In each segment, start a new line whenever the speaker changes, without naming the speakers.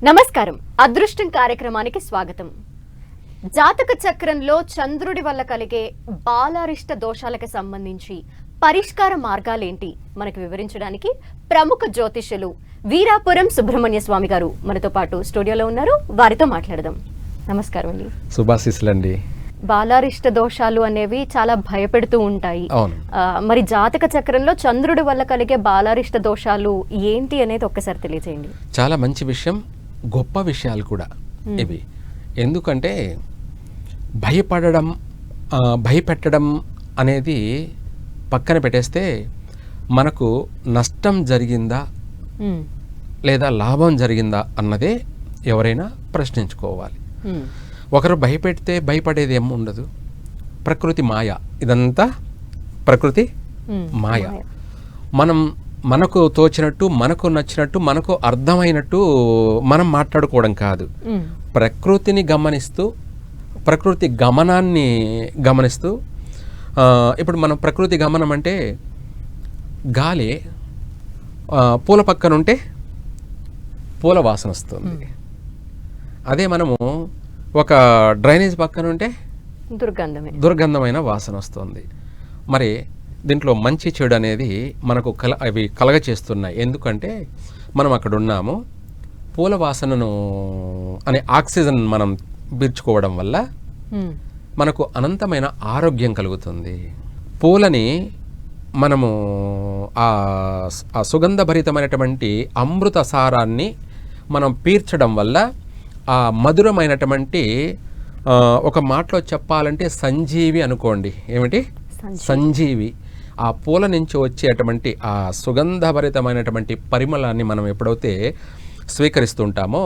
నమస్కారం. అదృష్టం కార్యక్రమానికి స్వాగతం. జాతక చక్రంలో చంద్రుడి వల్ల కలిగే బాలారిష్ట దోషాలకు సంబంధించి పరిష్కార మార్గాలేంటి మనకు వివరించడానికి ప్రముఖ జ్యోతిష్యులు వీరాపురం సుబ్రహ్మణ్య స్వామి గారు మనతో పాటు స్టూడియోలో ఉన్నారు. వారితో మాట్లాడదాం. నమస్కారం అండి.
శుభాశీస్సులండి.
బాలారిష్ట దోషాలు అనేవి చాలా భయపెడుతూ ఉంటాయి. మరి జాతక చక్రంలో చంద్రుడి వల్ల కలిగే బాలారిష్ట దోషాలు ఏంటి అనేది ఒక్కసారి తెలియజేయండి.
చాలా మంచి విషయం, గొప్ప విషయాలు కూడా ఇవి. ఎందుకంటే భయపెట్టడం అనేది పక్కన పెట్టేస్తే మనకు నష్టం జరిగిందా లేదా లాభం జరిగిందా అన్నదే ఎవరైనా ప్రశ్నించుకోవాలి. ఒకరు భయపెడితే భయపడేది ఏమి ఉండదు. ప్రకృతి మాయ, ఇదంతా ప్రకృతి మాయ. మనకు తోచినట్టు, మనకు నచ్చినట్టు, మనకు అర్థమైనట్టు మనం మాట్లాడుకోవడం కాదు. ప్రకృతిని గమనిస్తూ, ప్రకృతి గమనాన్ని గమనిస్తూ, ఇప్పుడు మనం ప్రకృతి గమనం అంటే గాలి పూల పక్కన ఉంటే పూల వాసన వస్తుంది. అదే మనము ఒక డ్రైనేజ్ పక్కన ఉంటే దుర్గంధమైన వాసన వస్తుంది. మరి దీంట్లో మంచి చెడు అనేది మనకు అవి కలగచేస్తున్నాయి. ఎందుకంటే మనం అక్కడ ఉన్నాము, పూల వాసనను అనే ఆక్సిజన్ మనం పీల్చుకోవడం వల్ల మనకు అనంతమైన ఆరోగ్యం కలుగుతుంది. పూలని మనము ఆ సుగంధభరితమైనటువంటి అమృత సారాన్ని మనం పీల్చడం వల్ల ఆ మధురమైనటువంటి, ఒక మాటలో చెప్పాలంటే సంజీవి అనుకోండి. ఏమిటి సంజీవి? ఆ పూల నుంచి వచ్చేటువంటి ఆ సుగంధభరితమైనటువంటి పరిమళాన్ని మనం ఎప్పుడైతే స్వీకరిస్తుంటామో,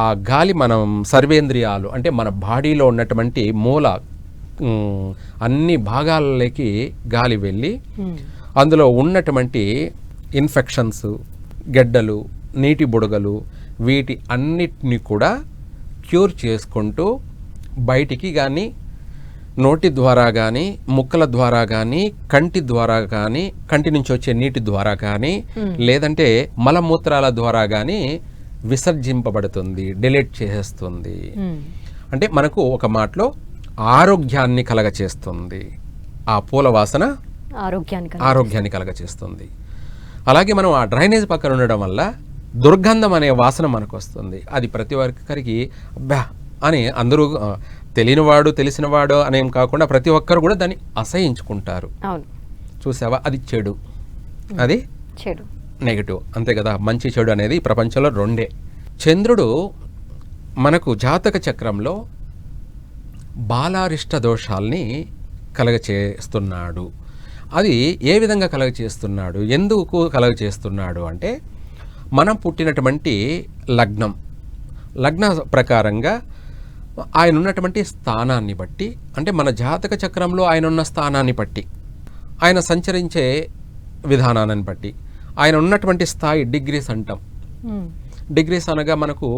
ఆ గాలి మనం సర్వేంద్రియాలు అంటే మన బాడీలో ఉన్నటువంటి మూల అన్ని భాగాలకి గాలి వెళ్ళి అందులో ఉన్నటువంటి ఇన్ఫెక్షన్స్, గెడ్డలు, నీటి బుడగలు, వీటి అన్నిటిని కూడా క్యూర్ చేసుకుంటూ బయటికి కానీ, నోటి ద్వారా కానీ, ముక్కల ద్వారా కానీ, కంటి ద్వారా కానీ, కంటి నుంచి వచ్చే నీటి ద్వారా కానీ, లేదంటే మలమూత్రాల ద్వారా కానీ విసర్జింపబడుతుంది, డిలీట్ చేసేస్తుంది. అంటే మనకు ఒక మాటలో ఆరోగ్యాన్ని కలగచేస్తుంది. ఆ పూల వాసన ఆరోగ్యాన్ని కలగచేస్తుంది. అలాగే మనం ఆ డ్రైనేజ్ పక్కన ఉండడం వల్ల దుర్గంధం అనే వాసన మనకు వస్తుంది. అది ప్రతి ఒక్కరికి అబ్బా అని అందరూ, తెలియనివాడు తెలిసినవాడు అనేం కాకుండా ప్రతి ఒక్కరు కూడా దాన్ని అసహించుకుంటారు. చూసావా? అది చెడు, అది చెడు, నెగటివ్. అంతే కదా. మంచి చెడు అనేది ప్రపంచంలో రెండే. చంద్రుడు మనకు జాతక చక్రంలో బాలారిష్ట దోషాల్ని కలగచేస్తున్నాడు. అది ఏ విధంగా కలగచేస్తున్నాడు, ఎందుకు కలగచేస్తున్నాడు అంటే, మనం పుట్టినటువంటి లగ్న ప్రకారంగా ఆయన ఉన్నటువంటి స్థానాన్ని బట్టి, అంటే మన జాతక చక్రంలో ఆయన ఉన్న స్థానాన్ని బట్టి, ఆయన సంచరించే విధానాన్ని బట్టి, ఆయన ఉన్నటువంటి స్థాయి డిగ్రీస్ అంటాం. డిగ్రీస్ అనగా మనకు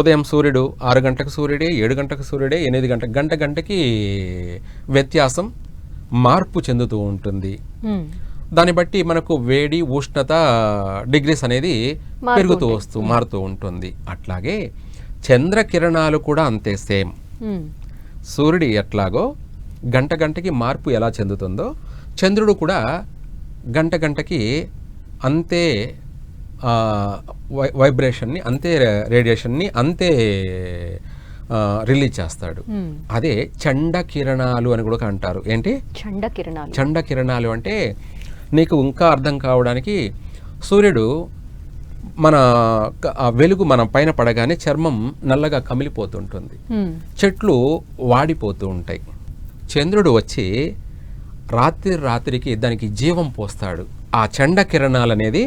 ఉదయం సూర్యుడు 6 గంటలకు సూర్యుడే, 7 గంటలకు సూర్యుడే, 8 గంటకి వ్యత్యాసం మార్పు చెందుతూ ఉంటుంది. దాన్ని బట్టి మనకు వేడి, ఉష్ణత డిగ్రీస్ అనేది మారుతూ ఉంటుంది. అట్లాగే చంద్రకిరణాలు కూడా అంతే, సేమ్. సూర్యుడి ఎట్లాగో గంటకి మార్పు ఎలా చెందుతుందో, చంద్రుడు కూడా గంటకి అంతే వైబ్రేషన్ని, అంతే రేడియేషన్ని అంతే రిలీజ్ చేస్తాడు. అదే చండ కిరణాలు అని కూడా అంటారు. ఏంటి చండ కిరణాలు అంటే, నీకు ఇంకా అర్థం కావడానికి, సూర్యుడు మన వెలుగు మన పైన పడగానే చర్మం నల్లగా కమిలిపోతుంటుంది, చెట్లు వాడిపోతూ ఉంటాయి. చంద్రుడు వచ్చి రాత్రికి దానికి జీవం పోస్తాడు. ఆ చండ కిరణాలు అనేది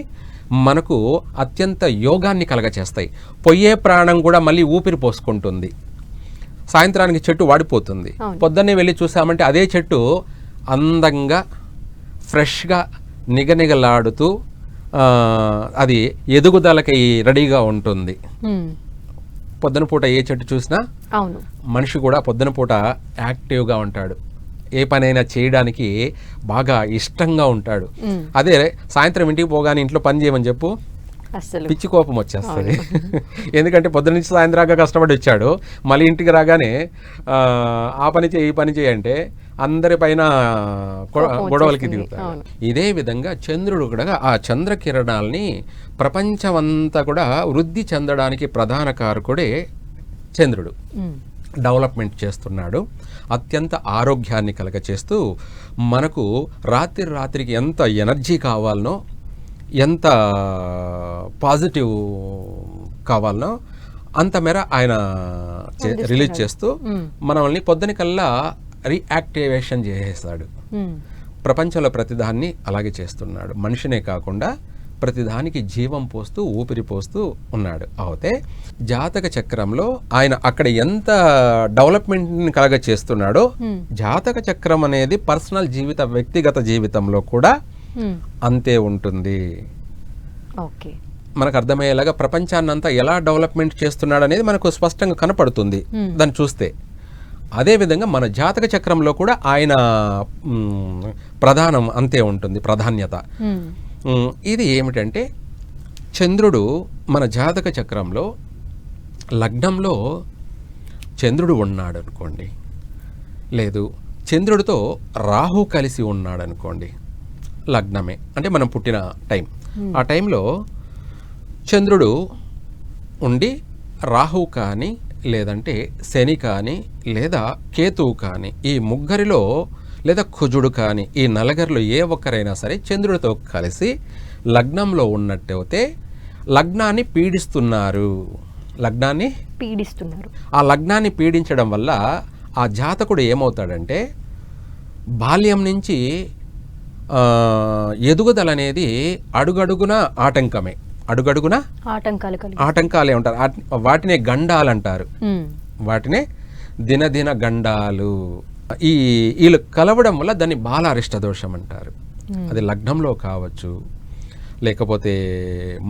మనకు అత్యంత యోగాన్ని కలగచేస్తాయి. పొయ్యే ప్రాణం కూడా మళ్ళీ ఊపిరి పోసుకుంటుంది. సాయంత్రానికి చెట్టు వాడిపోతుంది, పొద్దున్నే వెళ్ళి చూసామంటే అదే చెట్టు అందంగా ఫ్రెష్గా నిగనిగలాడుతూ అది ఎదుగుదలకి రెడీగా ఉంటుంది. పొద్దున పూట ఏ చెట్టు చూసినా, మనిషి కూడా పొద్దున పూట యాక్టివ్గా ఉంటాడు. ఏ పనైనా చేయడానికి బాగా ఇష్టంగా ఉంటాడు. అదే సాయంత్రం ఇంటికి పోగానే ఇంట్లో పని చేయమని చెప్పు,
అసలు
పిచ్చి కోపం వచ్చేస్తుంది. ఎందుకంటే పొద్దున నుంచి సాయంత్రంగా కష్టపడి వచ్చాడు, మళ్ళీ ఇంటికి రాగానే ఆ పని చేయి ఈ పని చేయి అంటే అందరి పైన గొడవలకి దిగుతాడు. ఇదే విధంగా చంద్రుడు కూడా ఆ చంద్రకిరణాలని ప్రపంచమంతా కూడా వృద్ధి చెందడానికి ప్రధాన కారకుడే చంద్రుడు. డెవలప్మెంట్ చేస్తున్నాడు, అత్యంత ఆరోగ్యాన్ని కలగచేస్తూ మనకు రాత్రికి ఎంత ఎనర్జీ కావాలనో, ఎంత పాజిటివ్ కావాలనో అంత మేర ఆయన రిలీజ్ చేస్తూ మనల్ని పొద్దునికల్లా రీయాక్టివేషన్ చేసేస్తాడు. ప్రపంచంలో ప్రతిదాన్ని అలాగే చేస్తున్నాడు. మనిషినే కాకుండా ప్రతిదానికి జీవం పోస్తూ ఊపిరి పోస్తూ ఉన్నాడు. అయితే జాతక చక్రంలో ఆయన అక్కడ ఎంత డెవలప్మెంట్ని కలగ చేస్తున్నాడో, జాతక చక్రం అనేది పర్సనల్ వ్యక్తిగత జీవితంలో కూడా అంతే ఉంటుంది. మనకు అర్థమయ్యేలాగా ప్రపంచాన్నంతా ఎలా డెవలప్మెంట్ చేస్తున్నాడు అనేది మనకు స్పష్టంగా కనపడుతుంది దాన్ని చూస్తే. అదేవిధంగా మన జాతక చక్రంలో కూడా ఆయన ప్రధానం అంతే ఉంటుంది, ప్రాధాన్యత. ఇది ఏమిటంటే చంద్రుడు మన జాతక చక్రంలో లగ్నంలో చంద్రుడు ఉన్నాడు అనుకోండి, లేదు చంద్రుడితో రాహు కలిసి ఉన్నాడు అనుకోండి, లగ్నమే అంటే మనం పుట్టిన టైం. ఆ టైంలో చంద్రుడు ఉండి రాహు కానీ, లేదంటే శని కానీ, లేదా కేతువు కానీ, ఈ ముగ్గురిలో లేదా కుజుడు కానీ, ఈ నలుగురిలో ఏ ఒక్కరైనా సరే చంద్రుడితో కలిసి లగ్నంలో ఉన్నట్టయితే లగ్నాన్ని పీడిస్తున్నారు. ఆ లగ్నాన్ని పీడించడం వల్ల ఆ జాతకుడు ఏమవుతాడంటే బాల్యం నుంచి ఎదుగుదల అనేది అడుగడుగున ఆటంకాలే ఉంటారు. వాటినే గండాలు అంటారు. వాటినే దినదిన గండాలు. వీళ్ళు కలవడం వల్ల దాన్ని బాలారిష్ట దోషం అంటారు. అది లగ్నంలో కావచ్చు, లేకపోతే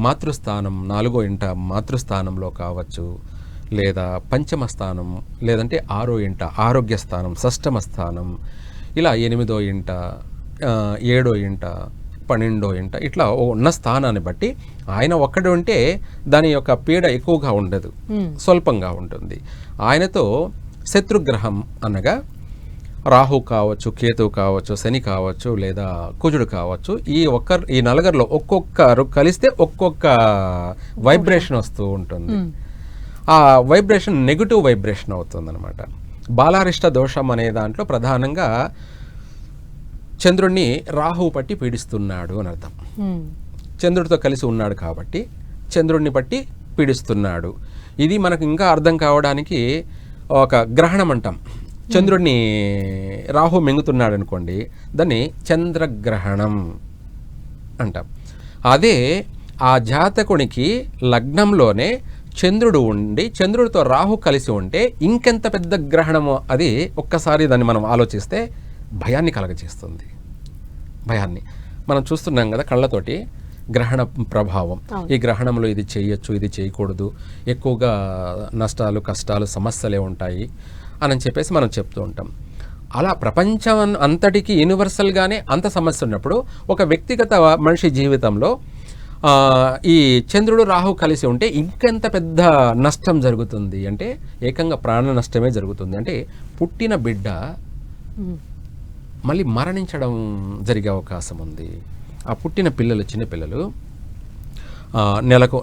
మాతృస్థానం 4వ ఇంట మాతృస్థానంలో కావచ్చు, లేదా పంచమ స్థానం, లేదంటే 6వ ఇంట ఆరోగ్య స్థానం, షష్టమ స్థానం, ఇలా 8వ ఇంట, 7వ ఇంట, 12వ ఇంట, ఇట్లా ఉన్న స్థానాన్ని బట్టి ఆయన ఒక్కడు ఉంటే దాని యొక్క పీడ ఎక్కువగా ఉండదు, స్వల్పంగా ఉంటుంది. ఆయనతో శత్రుగ్రహం అనగా రాహు కావచ్చు, కేతువు కావచ్చు, శని కావచ్చు, లేదా కుజుడు కావచ్చు, ఈ నలుగురిలో ఒక్కొక్కరు కలిస్తే ఒక్కొక్క వైబ్రేషన్ వస్తూ ఉంటుంది. ఆ వైబ్రేషన్ నెగిటివ్ వైబ్రేషన్ అవుతుంది అనమాట. బాలారిష్ట దోషం అనే దాంట్లో ప్రధానంగా చంద్రుడిని రాహువు పట్టి పీడిస్తున్నాడు అని అర్థం. చంద్రుడితో కలిసి ఉన్నాడు కాబట్టి చంద్రుడిని పట్టి పీడిస్తున్నాడు. ఇది మనకు ఇంకా అర్థం కావడానికి ఒక గ్రహణం అంటాం. చంద్రుడిని రాహు మింగుతున్నాడు అనుకోండి, దాన్ని చంద్రగ్రహణం అంటాం. అదే ఆ జాతకునికి లగ్నంలోనే చంద్రుడు ఉండి చంద్రుడితో రాహు కలిసి ఉంటే ఇంకెంత పెద్ద గ్రహణమో అది ఒక్కసారి దాన్ని మనం ఆలోచిస్తే భయాన్ని కలగజేస్తుంది. భయాన్ని మనం చూస్తున్నాం కదా కళ్ళతోటి, గ్రహణ ప్రభావం. ఈ గ్రహణంలో ఇది చేయొచ్చు, ఇది చేయకూడదు, ఎక్కువగా నష్టాలు, కష్టాలు, సమస్యలే ఉంటాయి అని చెప్పేసి మనం చెప్తూ ఉంటాం. అలా ప్రపంచం అంతటికి యూనివర్సల్గానే అంత సమస్య ఉన్నప్పుడు ఒక వ్యక్తిగత మనిషి జీవితంలో ఈ చంద్రుడు రాహు కలిసి ఉంటే ఇంకెంత పెద్ద నష్టం జరుగుతుంది అంటే ఏకంగా ప్రాణ నష్టమే జరుగుతుంది. అంటే పుట్టిన బిడ్డ మళ్ళీ మరణించడం జరిగే అవకాశం ఉంది. ఆ పుట్టిన పిల్లలు, చిన్నపిల్లలు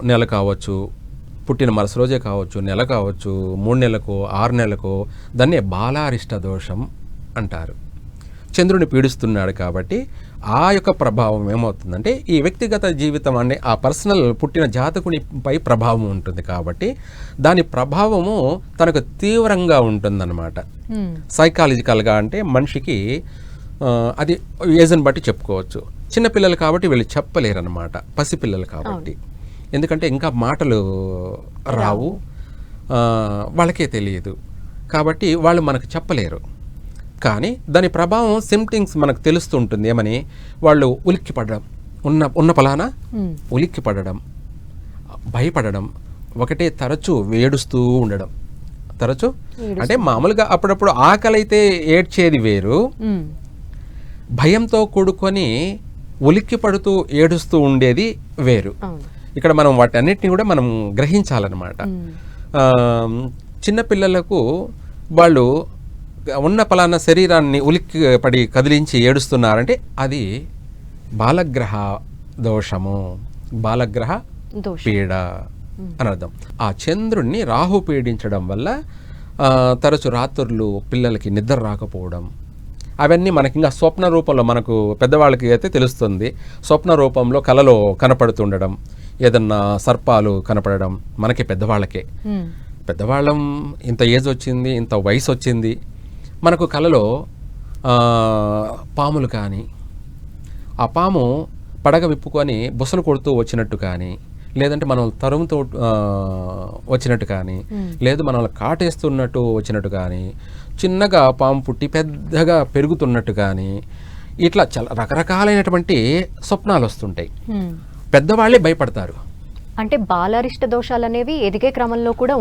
నెల కావచ్చు, పుట్టిన మరుస రోజే కావచ్చు, నెల కావచ్చు, 3 నెలలకు 6 నెలలకు, దాన్నే బాలారిష్ట దోషం అంటారు. చంద్రుని పీడిస్తున్నాడు కాబట్టి ఆ యొక్క ప్రభావం ఏమవుతుందంటే ఈ వ్యక్తిగత జీవితం అనే ఆ పర్సనల్ పుట్టిన జాతకునిపై ప్రభావం ఉంటుంది కాబట్టి దాని ప్రభావము తనకు తీవ్రంగా ఉంటుందన్నమాట. సైకాలజికల్గా అంటే మనిషికి అది ఏజ్ని బట్టి చెప్పుకోవచ్చు. చిన్నపిల్లలు కాబట్టి వీళ్ళు చెప్పలేరు అన్నమాట, పసిపిల్లలు కాబట్టి. ఎందుకంటే ఇంకా మాటలు రావు, వాళ్ళకే తెలియదు కాబట్టి వాళ్ళు మనకు చెప్పలేరు. కానీ దాని ప్రభావం సిమ్టమ్స్ మనకు తెలుస్తూ ఉంటుంది. ఏమని, వాళ్ళు ఉలిక్కి పడడం, ఉన్న పలానా ఉలిక్కి పడడం, భయపడడం, ఒకటే తరచూ ఏడుస్తూ ఉండడం. తరచూ అంటే మామూలుగా అప్పుడప్పుడు ఆకలి అయితే ఏడ్చేది వేరు, భయంతో కూడుకొని ఉలిక్కి పడుతూ ఏడుస్తూ ఉండేది వేరు. ఇక్కడ మనం వాటన్నిటిని కూడా మనం గ్రహించాలన్నమాట. చిన్నపిల్లలకు వాళ్ళు ఉన్న పలానా శరీరాన్ని ఉలిక్కి పడి కదిలించి ఏడుస్తున్నారంటే అది బాలగ్రహ దోషము, బాలగ్రహ పీడ అని అర్థం. ఆ చంద్రుణ్ణి రాహు పీడించడం వల్ల తరచు రాత్రులు పిల్లలకి నిద్ర రాకపోవడం, అవన్నీ మనకి ఇంకా స్వప్న రూపంలో, మనకు పెద్దవాళ్ళకి అయితే తెలుస్తుంది, స్వప్న రూపంలో కలలో కనపడుతుండడం, ఏదన్నా సర్పాలు కనపడడం మనకి పెద్దవాళ్ళకే. పెద్దవాళ్ళం ఇంత ఏజ్ వచ్చింది, ఇంత వయసు వచ్చింది, మనకు కలలో పాములు కానీ, ఆ పాము పడగ విప్పుకొని బుసలు కొడుతూ వచ్చినట్టు కానీ, లేదంటే మనం తరుముతో వచ్చినట్టు కానీ, లేదు మనల్ని కాటేస్తున్నట్టు వచ్చినట్టు కానీ, చిన్నగా పాము పుట్టి పెద్దగా పెరుగుతున్నట్టు కానీ, ఇట్లా చాలా రకరకాలైనటువంటి స్వప్నాలు వస్తుంటాయి. పెద్దవాళ్ళే భయపడతారు.
అంటే బాలారిష్ట దోషాలు అనేవి ఎదిగే క్రమంలో కూడా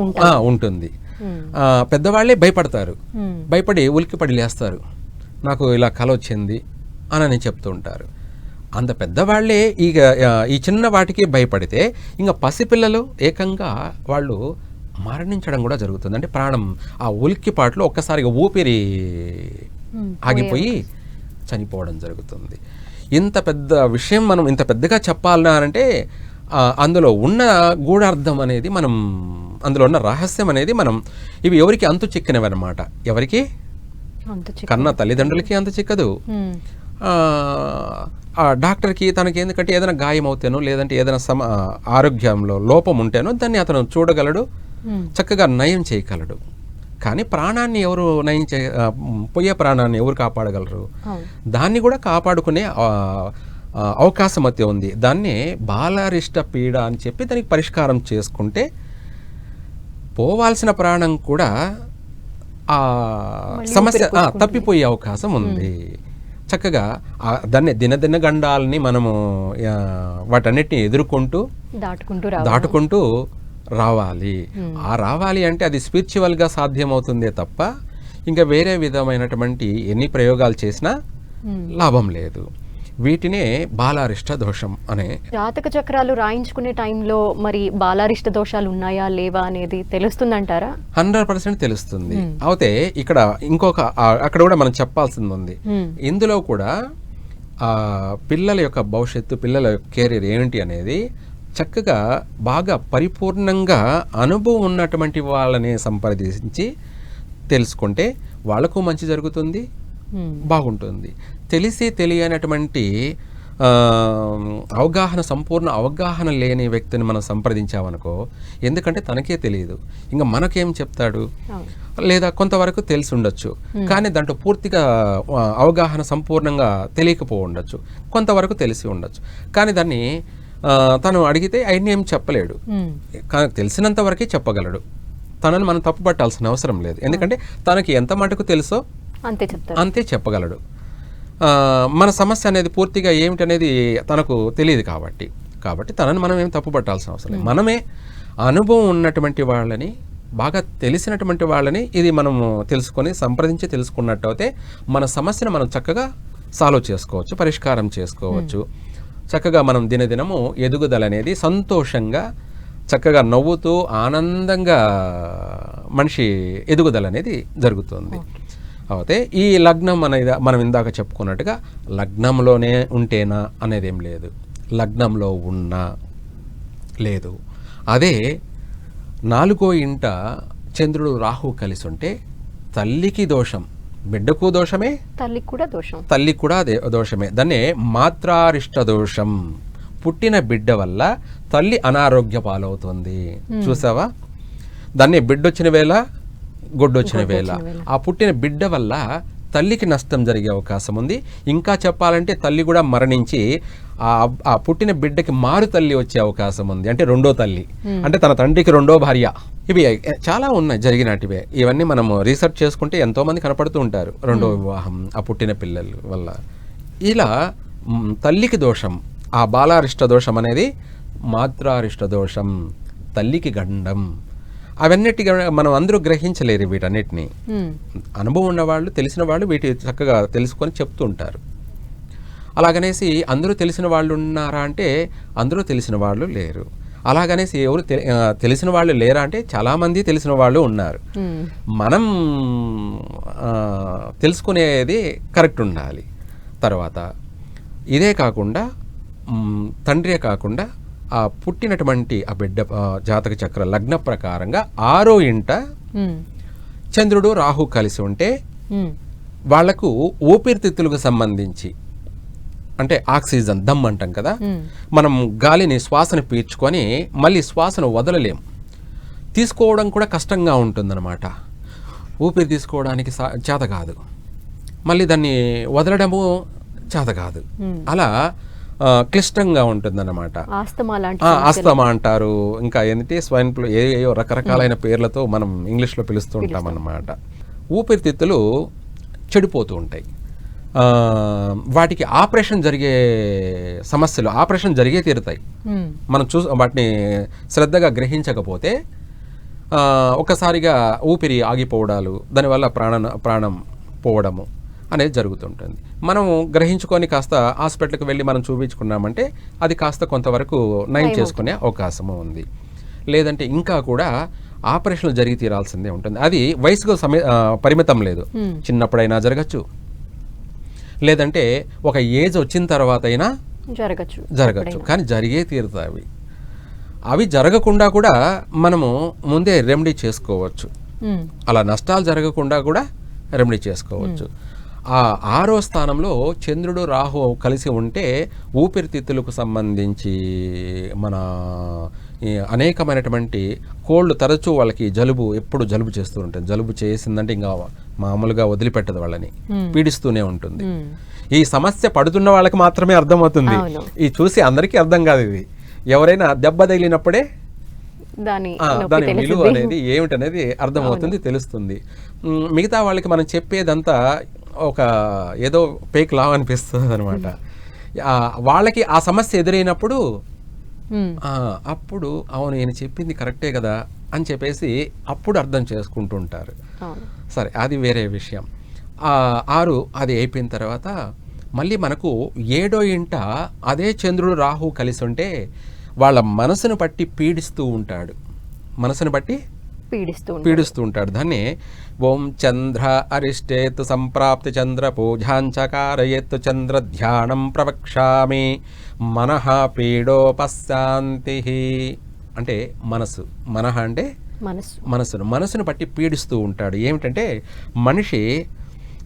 ఉంటుంది. పెద్దవాళ్ళే భయపడతారు, భయపడి ఉలిక్కిపడి లేస్తారు, నాకు ఇలా కల వచ్చింది అని చెప్తూ ఉంటారు. అంత పెద్దవాళ్లే ఈ చిన్న వాటికి భయపడితే ఇంకా పసిపిల్లలు ఏకంగా వాళ్ళు మరణించడం కూడా జరుగుతుంది. అంటే ప్రాణం ఆ ఉలిక్కిపాట్లో ఒక్కసారిగా ఊపిరి ఆగిపోయి చనిపోవడం జరుగుతుంది. ఇంత పెద్ద విషయం మనం ఇంత పెద్దగా చెప్పాలన్నా అంటే అందులో ఉన్న గూఢార్థం అనేది, మనం అందులో ఉన్న రహస్యం అనేది మనం ఇవి ఎవరికి అంతు చిక్కనివి అన్నమాట. ఎవరికి? కన్న తల్లిదండ్రులకి అంతు చిక్కదు, ఆ డాక్టర్కి తనకి, ఎందుకంటే ఏదైనా గాయం అవుతేనో లేదంటే ఏదైనా ఆరోగ్యంలో లోపం ఉంటేనో దాన్ని అతను చూడగలడు, చక్కగా నయం చేయగలడు. కానీ ప్రాణాన్ని ఎవరు నయం పోయే ప్రాణాన్ని ఎవరు కాపాడగలరు? దాన్ని కూడా కాపాడుకునే అవకాశం అయితే ఉంది. దాన్నే బాలారిష్ట పీడ అని చెప్పి దానికి పరిష్కారం చేసుకుంటే పోవాల్సిన ప్రాణం కూడా ఆ సమస్య తప్పిపోయే అవకాశం ఉంది. చక్కగా దాన్ని దినదిన గండాలని మనము వాటన్నిటిని ఎదుర్కొంటూ దాటుకుంటూ రావాలి. రావాలి అంటే అది స్పిరిచువల్గా సాధ్యమవుతుందే తప్ప ఇంకా వేరే విధమైనటువంటి ఎన్ని ప్రయోగాలు చేసినా లాభం లేదు. వీటినే బాలారిష్ట దోషం అనే.
జాతక చక్రాలు రాయించుకునే టైంలో మరి బాలారిష్ట దోషాలు ఉన్నాయా లేవా అనేది తెలుస్తుందంటారా?
100% తెలుస్తుంది. అయితే ఇక్కడ ఇంకొక అక్కడ కూడా మనం చెప్పాల్సింది ఉంది. ఇందులో కూడా పిల్లల యొక్క భవిష్యత్తు, పిల్లల కెరీర్ ఏంటి అనేది చక్కగా బాగా పరిపూర్ణంగా అనుభవం ఉన్నటువంటి వాళ్ళని సంప్రదించి తెలుసుకుంటే వాళ్ళకు మంచి జరుగుతుంది, బాగుంటుంది. తెలిసి తెలియనటువంటి సంపూర్ణ అవగాహన లేని వ్యక్తిని మనం సంప్రదించామనుకో, ఎందుకంటే తనకే తెలియదు, ఇంకా మనకేం చెప్తాడు? లేదా కొంతవరకు తెలిసి ఉండొచ్చు, కానీ దాంట్లో పూర్తిగా అవగాహన సంపూర్ణంగా తెలియకపో ఉండొచ్చు, కొంతవరకు తెలిసి ఉండొచ్చు. కానీ దాన్ని తను అడిగితే ఆయన ఏం చెప్పలేడు, కానీ తెలిసినంత వరకే చెప్పగలడు. తనని మనం తప్పు పట్టాల్సిన అవసరం లేదు, ఎందుకంటే తనకి ఎంత మటుకు తెలుసో అంతే చెప్పగలడు. మన సమస్య అనేది పూర్తిగా ఏమిటనేది తనకు తెలియదు కాబట్టి తనని మనం ఏం తప్పు పట్టాల్సిన అవసరం లేదు. మనమే అనుభవం ఉన్నటువంటి వాళ్ళని, బాగా తెలిసినటువంటి వాళ్ళని ఇది మనము తెలుసుకొని సంప్రదించి తెలుసుకున్నట్టు అయితే మన సమస్యను మనం చక్కగా సాల్వ్ చేసుకోవచ్చు, పరిష్కారం చేసుకోవచ్చు. చక్కగా మనం దినదినము ఎదుగుదల అనేది సంతోషంగా, చక్కగా నవ్వుతూ ఆనందంగా మనిషి ఎదుగుదల అనేది జరుగుతుంది. అయితే ఈ లగ్నం అనేది మనం ఇందాక చెప్పుకున్నట్టుగా లగ్నంలోనే ఉంటేనా అనేది ఏం లేదు, లగ్నంలో ఉన్నా లేదు. అదే 4వ ఇంట చంద్రుడు రాహు కలిసి ఉంటే తల్లికి దోషం, బిడ్డకు దోషమే, తల్లికి కూడా దోషమే. దాన్నే మాత్రారిష్ట దోషం. పుట్టిన బిడ్డ వల్ల తల్లి అనారోగ్య పాలవుతుంది. చూసావా? దాన్ని బిడ్డొచ్చిన వేళ గొడ్డొచ్చిన వేళ. ఆ పుట్టిన బిడ్డ వల్ల తల్లికి నష్టం జరిగే అవకాశం ఉంది. ఇంకా చెప్పాలంటే తల్లి కూడా మరణించి ఆ పుట్టిన బిడ్డకి మారు తల్లి వచ్చే అవకాశం ఉంది, అంటే రెండో తల్లి, అంటే తన తండ్రికి రెండో భార్య. ఇవి చాలా ఉన్నాయి జరిగినటివే. ఇవన్నీ మనము రీసెర్చ్ చేసుకుంటే ఎంతో మంది కనపడుతూ ఉంటారు, రెండో వివాహం ఆ పుట్టిన పిల్లల వల్ల. ఇలా తల్లికి దోషం, ఆ బాలారిష్ట దోషం అనేది మాత్రారిష్ట దోషం, తల్లికి గండం. అవన్నిటిగా మనం అందరూ గ్రహించలేరు వీటన్నిటిని. అనుభవం ఉన్నవాళ్ళు, తెలిసిన వాళ్ళు వీటి చక్కగా తెలుసుకొని చెప్తూ ఉంటారు. అలాగనేసి అందరూ తెలిసిన వాళ్ళు ఉన్నారా అంటే అందరూ తెలిసిన వాళ్ళు లేరు. అలాగనేసి ఎవరు తెలిసిన వాళ్ళు లేరా అంటే చాలామంది తెలిసిన వాళ్ళు ఉన్నారు. మనం తెలుసుకునేది కరెక్ట్ ఉండాలి. తర్వాత ఇదే కాకుండా తండ్రే కాకుండా ఆ పుట్టినటువంటి ఆ బిడ్డ జాతక చక్ర లగ్న ప్రకారంగా 6వ ఇంట చంద్రుడు రాహు కలిసి ఉంటే వాళ్లకు ఊపిరితిత్తులకు సంబంధించి అంటే ఆక్సిజన్ దమ్ అంటాం కదా, మనం గాలిని శ్వాసను పీల్చుకొని మళ్ళీ శ్వాసను వదలలేం, తీసుకోవడం కూడా కష్టంగా ఉంటుందన్నమాట. ఊపిరి తీసుకోవడానికి చేత కాదు, మళ్ళీ దాన్ని వదలడము చేత కాదు, అలా క్లిష్టంగా ఉంటుందన్నమాట. ఆస్తమా అంటారు, ఇంకా ఏంటంటే స్వైన్ ఫ్లూ, ఏయో రకరకాలైన పేర్లతో మనం ఇంగ్లీష్లో పిలుస్తూ ఉంటాం అన్నమాట. ఊపిరితిత్తులు చెడిపోతూ ఉంటాయి. వాటికి ఆపరేషన్ జరిగే సమస్యలు ఆపరేషన్ జరిగే తీరుతాయి. మనం వాటిని శ్రద్ధగా గ్రహించకపోతే ఒక్కసారిగా ఊపిరి ఆగిపోవడాలు, దానివల్ల ప్రాణం పోవడము అనేది జరుగుతుంటుంది. మనం గ్రహించుకొని కాస్త హాస్పిటల్కి వెళ్ళి మనం చూపించుకున్నామంటే అది కాస్త కొంతవరకు నయం చేసుకునే అవకాశము ఉంది. లేదంటే ఇంకా కూడా ఆపరేషన్లు జరిగి తీరాల్సిందే ఉంటుంది. అది వయసుకు పరిమితం లేదు, చిన్నప్పుడైనా జరగచ్చు, లేదంటే ఒక ఏజ్ వచ్చిన తర్వాత అయినా జరగచ్చు, కానీ జరిగే తీరుతాయి. అవి జరగకుండా కూడా మనము ముందే రెమెడీ చేసుకోవచ్చు. అలా నష్టాలు జరగకుండా కూడా రెమెడీ చేసుకోవచ్చు. ఆ 6వ స్థానంలో చంద్రుడు రాహు కలిసి ఉంటే ఊపిరితిత్తులకు సంబంధించి మన అనేకమైనటువంటి కోళ్ళు, తరచూ వాళ్ళకి ఎప్పుడు జలుబు చేస్తూ ఉంటుంది. జలుబు చేసిందంటే ఇంకా మామూలుగా వదిలిపెట్టదు, వాళ్ళని పీడిస్తూనే ఉంటుంది. ఈ సమస్య పడుతున్న వాళ్ళకి మాత్రమే అర్థమవుతుంది, ఈ చూసి అందరికీ అర్థం కాదు. ఇది ఎవరైనా దెబ్బ తగిలినప్పుడే దాని విలువ అనేది ఏమిటనేది అర్థమవుతుంది, తెలుస్తుంది. మిగతా వాళ్ళకి మనం చెప్పేదంతా ఒక ఏదో పేక్ లావ్ అనిపిస్తుంది అనమాట. వాళ్ళకి ఆ సమస్య ఎదురైనప్పుడు అప్పుడు అవును నేను చెప్పింది కరెక్టే కదా అని చెప్పేసి అప్పుడు అర్థం చేసుకుంటూ ఉంటారు. సరే, అది వేరే విషయం. 6 అది అయిపోయిన తర్వాత మళ్ళీ మనకు 7వ ఇంట అదే చంద్రుడు రాహు కలిసి ఉంటే వాళ్ళ మనసును బట్టి పీడిస్తూ ఉంటాడు, పీడిస్తూ ఉంటాడు. దాన్ని ఓం చంద్ర అరిష్టేత్ సంప్రాప్తి చంద్ర పూజాంచకారయేత్ చంద్ర ధ్యానం ప్రవక్ష్యామి మనః పీడోపశాంతి. అంటే మనః అంటే మనసును బట్టి పీడిస్తూ ఉంటాడు. ఏమిటంటే మనిషి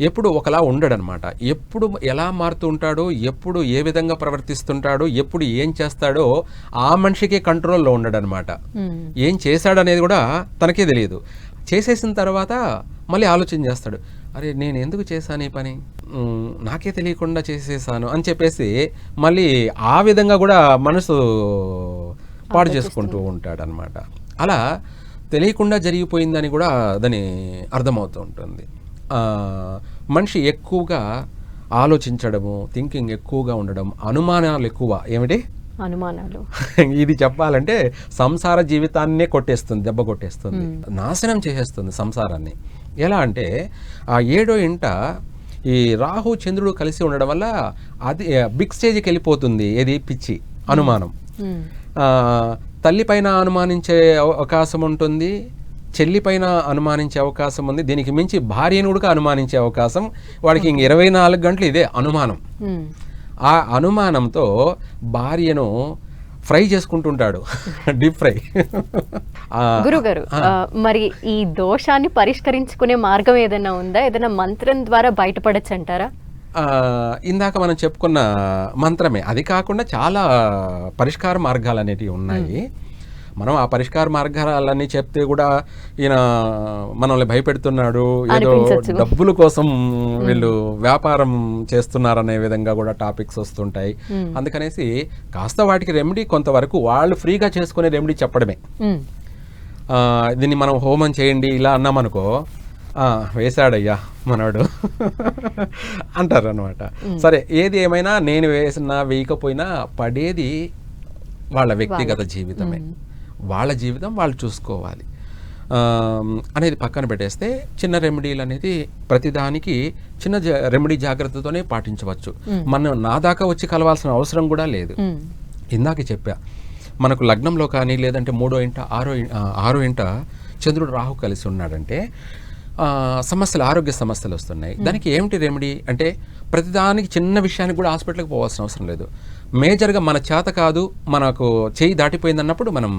ఎప్పుడు ఒకలా ఉండడనమాట. ఎప్పుడు ఎలా మారుతూ ఉంటాడో, ఎప్పుడు ఏ విధంగా ప్రవర్తిస్తుంటాడో, ఎప్పుడు ఏం చేస్తాడో ఆ మనిషికే కంట్రోల్లో ఉండడనమాట. ఏం చేశాడనేది కూడా తనకే తెలియదు. చేసేసిన తర్వాత మళ్ళీ ఆలోచన చేస్తాడు, అరే నేను ఎందుకు చేశాను ఈ పని, నాకే తెలియకుండా చేసేసాను అని చెప్పేసి మళ్ళీ ఆ విధంగా కూడా మనసు పాడు చేసుకుంటూ ఉంటాడనమాట. అలా తెలియకుండా జరిగిపోయిందని కూడా దాని అర్థమవుతూ ఉంటుంది. మనిషి ఎక్కువగా ఆలోచించడము, థింకింగ్ ఎక్కువగా ఉండడం, అనుమానాలు ఎక్కువ. ఏమిటి అనుమానాలు? ఇది చెప్పాలంటే సంసార జీవితాన్నే దెబ్బ కొట్టేస్తుంది, నాశనం చేసేస్తుంది సంసారాన్ని. ఎలా అంటే ఆ 7వ ఇంట ఈ రాహు చంద్రుడు కలిసి ఉండడం వల్ల అది బిగ్ స్టేజ్కి వెళ్ళిపోతుంది. ఏది పిచ్చి, అనుమానం. తల్లిపైన అనుమానించే అవకాశం ఉంటుంది, చెల్లిపైన అనుమానించే అవకాశం ఉంది, దీనికి మించి భార్యను కూడా అనుమానించే అవకాశం. వాడికి ఇంక 24 గంటలు ఇదే అనుమానం. ఆ అనుమానంతో భార్యను ఫ్రై చేసుకుంటుంటాడు, డీప్ ఫ్రై.
గురుగారు, మరి ఈ దోషాన్ని పరిష్కరించుకునే మార్గం ఏదైనా ఉందా? ఏదైనా మంత్రం ద్వారా బయటపడచ్చు అంటారా?
ఇందాక మనం చెప్పుకున్న మంత్రమే. అది కాకుండా చాలా పరిష్కార మార్గాలు అనేటివి ఉన్నాయి. మనం ఆ పరిష్కార మార్గాలన్నీ చెప్తే కూడా ఈయన మనల్ని భయపెడుతున్నాడు, ఏదో డబ్బుల కోసం వీళ్ళు వ్యాపారం చేస్తున్నారనే విధంగా కూడా టాపిక్స్ వస్తుంటాయి. అందుకనేసి కాస్త వాటికి రెమెడీ కొంతవరకు వాళ్ళు ఫ్రీగా చేసుకునే రెమెడీ చెప్పడమే. దీన్ని మనం హోమం చేయండి ఇలా అన్నామనుకో, వేశాడయ్యా మనవాడు అంటారు అనమాట. సరే, ఏది ఏమైనా నేను వేసినా వేయకపోయినా పడేది వాళ్ళ వ్యక్తిగత జీవితమే, వాళ్ళ జీవితం వాళ్ళు చూసుకోవాలి అనేది పక్కన పెట్టేస్తే చిన్న రెమెడీలు అనేది ప్రతిదానికి చిన్న రెమెడీ జాగ్రత్తతోనే పాటించవచ్చు. మనం నా దాకా వచ్చి కలవాల్సిన అవసరం కూడా లేదు. ఇందాక చెప్పా, మనకు లగ్నంలో కానీ లేదంటే 3వ ఇంట 6వ ఇంట చంద్రుడు రాహు కలిసి ఉన్నాడంటే సమస్యలు, ఆరోగ్య సమస్యలు వస్తున్నాయి. దానికి ఏమిటి రెమెడీ అంటే ప్రతిదానికి చిన్న విషయానికి కూడా హాస్పిటల్కి పోవాల్సిన అవసరం లేదు. మేజర్గా మన చేత కాదు, మనకు చేయి దాటిపోయింది అన్నప్పుడు మనం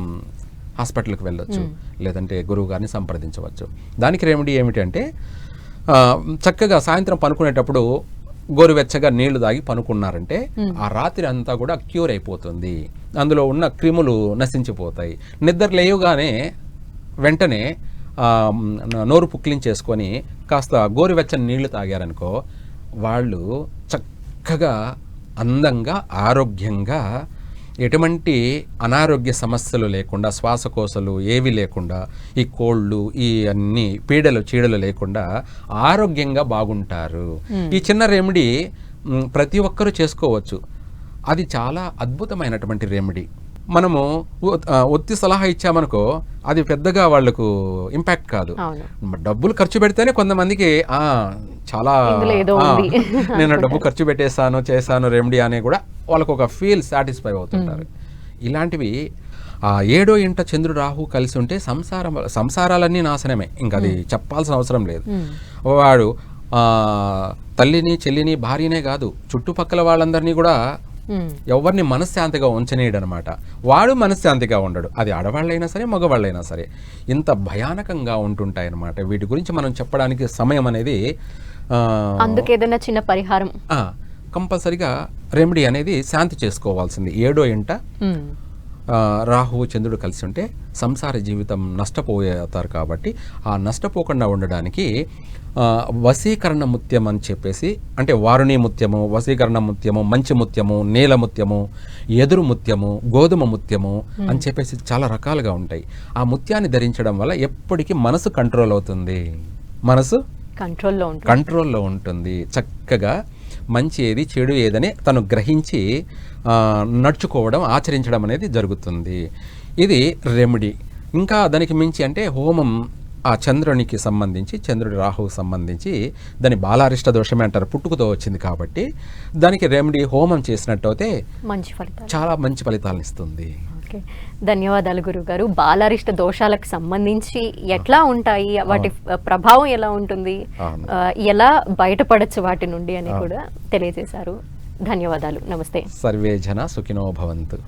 హాస్పిటల్కి వెళ్ళొచ్చు, లేదంటే గురువు గారిని సంప్రదించవచ్చు. దానికి రెమెడీ ఏమిటంటే చక్కగా సాయంత్రం పనుకునేటప్పుడు గోరువెచ్చగా నీళ్లు తాగి పనుకున్నారంటే ఆ రాత్రి అంతా కూడా క్యూర్ అయిపోతుంది, అందులో ఉన్న క్రిములు నశించిపోతాయి. నిద్ర లేవగానే వెంటనే నోరు పుక్లించేసుకొని కాస్త గోరువెచ్చని నీళ్లు తాగారనుకో, వాళ్ళు చక్కగా అందంగా ఆరోగ్యంగా ఎటువంటి అనారోగ్య సమస్యలు లేకుండా, శ్వాసకోశలు ఏవి లేకుండా, ఈ కోళ్ళు ఈ అన్ని పీడలు చీడలు లేకుండా ఆరోగ్యంగా బాగుంటారు. ఈ చిన్న రెమెడీ ప్రతి ఒక్కరూ చేసుకోవచ్చు. అది చాలా అద్భుతమైనటువంటి రెమెడీ. మనము ఒత్తి సలహా ఇచ్చామనుకో అది పెద్దగా వాళ్లకు ఇంపాక్ట్ కాదు. డబ్బులు ఖర్చు పెడితేనే కొంతమందికి చాలా నేను డబ్బు ఖర్చు పెట్టేశాను చేశాను రెమెడీ అని కూడా వాళ్ళకు ఒక ఫీల్ సాటిస్ఫై అవుతుంటారు. ఇలాంటివి 7వ ఇంట చంద్రుడు రాహు కలిసి ఉంటే సంసారాలన్నీ నాశనమే, ఇంకా అది చెప్పాల్సిన అవసరం లేదు. వాడు తల్లిని చెల్లిని భార్యనే కాదు చుట్టుపక్కల వాళ్ళందరినీ కూడా ఎవరిని మనశ్శాంతిగా ఉంచనీయడు అనమాట. వాడు మనశ్శాంతిగా ఉండడు, అది ఆడవాళ్ళైనా సరే మగవాళ్ళైనా సరే. ఇంత భయానకంగా ఉంటుంటాయి అన్నమాట. వీటి గురించి మనం చెప్పడానికి సమయం అనేది
అందుకేదైనా చిన్న పరిహారం
కంపల్సరిగా రెమెడీ అనేది శాంతి చేసుకోవాల్సింది. 7వ ఇంట రాహువు చంద్రుడు కలిసి ఉంటే సంసార జీవితం నష్టపోతారు కాబట్టి ఆ నష్టపోకుండా ఉండడానికి వశీకరణ ముత్యం అని చెప్పేసి, అంటే వారుణి ముత్యము, వశీకరణ ముత్యము, మంచి ముత్యము, నీల ముత్యము, ఎదురు ముత్యము, గోధుమ ముత్యము అని చెప్పేసి చాలా రకాలుగా ఉంటాయి. ఆ ముత్యాన్ని ధరించడం వల్ల ఎప్పటికీ మనసు కంట్రోల్ అవుతుంది, మనసు కంట్రోల్లో ఉంటుంది. చక్కగా మంచి ఏది చెడు ఏదని తను గ్రహించి నడుచుకోవడం, ఆచరించడం అనేది జరుగుతుంది. ఇది రెమెడీ. ఇంకా దానికి మించి అంటే హోమం ఆ చంద్రునికి సంబంధించి, చంద్రుడి రాహువుకి సంబంధించి దాని బాలారిష్ట దోషమే అంటారు, పుట్టుకతో వచ్చింది కాబట్టి దానికి రెమెడీ హోమం చేసినట్టయితే చాలా మంచి ఫలితాలను ఇస్తుంది.
ధన్యవాదాలు గురుగారు. బాలారిష్ట దోషాలకు సంబంధించి ఎట్లా ఉంటాయి, వాటి ప్రభావం ఎలా ఉంటుంది, ఎలా బయటపడచ్చు వాటి నుండి అని కూడా తెలియజేశారు. ధన్యవాదాలు. నమస్తే.
సర్వే జన సుఖినో భవంతు.